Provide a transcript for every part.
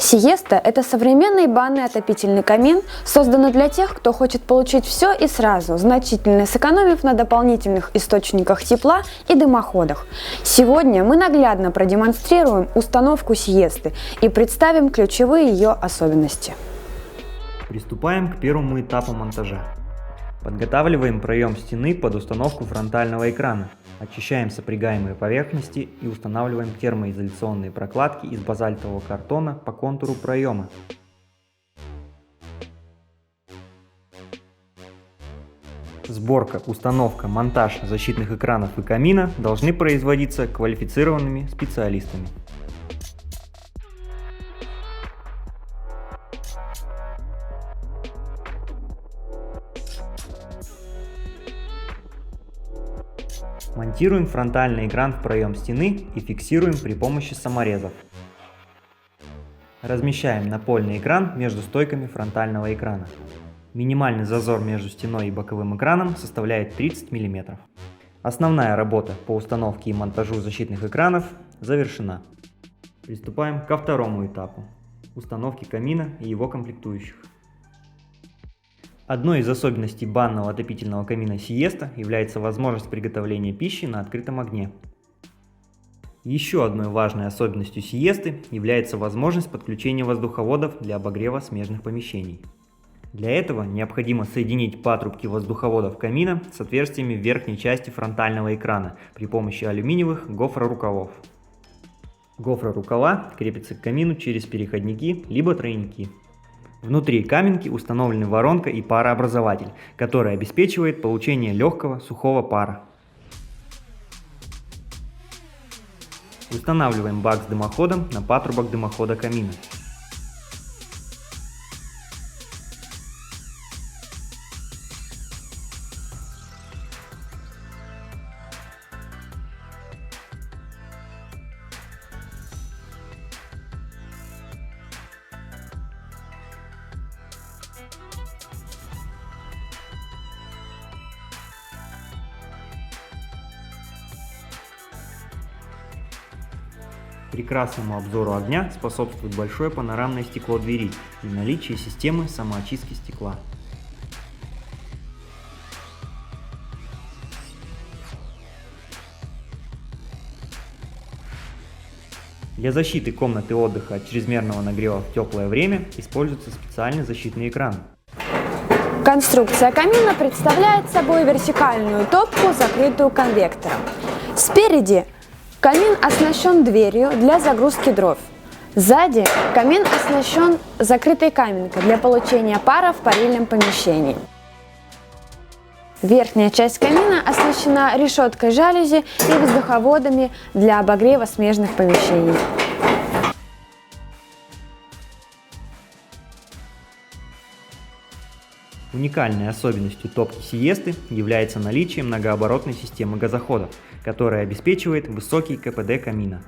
Сиеста – это современный банный отопительный камин, созданный для тех, кто хочет получить все и сразу, значительно сэкономив на дополнительных источниках тепла и дымоходах. Сегодня мы наглядно продемонстрируем установку сиесты и представим ключевые ее особенности. Приступаем к первому этапу монтажа. Подготавливаем проем стены под установку фронтального экрана. Очищаем сопрягаемые поверхности и устанавливаем термоизоляционные прокладки из базальтового картона по контуру проема. Сборка, установка, монтаж защитных экранов и камина должны производиться квалифицированными специалистами. Монтируем фронтальный экран в проем стены и фиксируем при помощи саморезов. Размещаем напольный экран между стойками фронтального экрана. Минимальный зазор между стеной и боковым экраном составляет 30 мм. Основная работа по установке и монтажу защитных экранов завершена. Приступаем ко второму этапу – установке камина и его комплектующих. Одной из особенностей банного отопительного камина Сиеста является возможность приготовления пищи на открытом огне. Еще одной важной особенностью Сиесты является возможность подключения воздуховодов для обогрева смежных помещений. Для этого необходимо соединить патрубки воздуховодов камина с отверстиями в верхней части фронтального экрана при помощи алюминиевых гофрорукавов. Гофрорукава крепятся к камину через переходники либо тройники. Внутри каменки установлены воронка и парообразователь, который обеспечивает получение легкого сухого пара. Устанавливаем бак с дымоходом на патрубок дымохода камина. Прекрасному обзору огня способствует большое панорамное стекло двери и наличие системы самоочистки стекла. Для защиты комнаты отдыха от чрезмерного нагрева в теплое время используется специальный защитный экран. Конструкция камина представляет собой вертикальную топку, закрытую конвектором. Спереди камин оснащен дверью для загрузки дров. Сзади камин оснащен закрытой каменкой для получения пара в парильном помещении. Верхняя часть камина оснащена решеткой жалюзи и воздуховодами для обогрева смежных помещений. Уникальной особенностью топки Сиесты является наличие многооборотной системы газоходов, которая обеспечивает высокий КПД камина.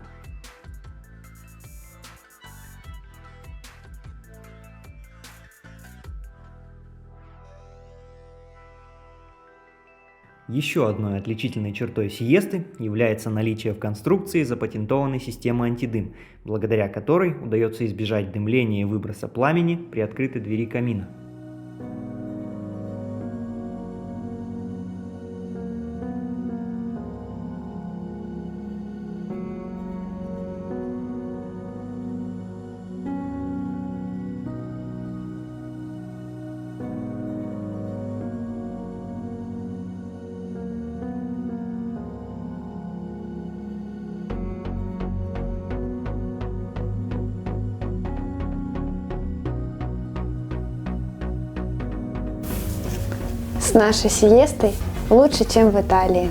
Еще одной отличительной чертой Сиесты является наличие в конструкции запатентованной системы антидым, благодаря которой удается избежать дымления и выброса пламени при открытой двери камина. С нашей сиестой лучше, чем в Италии.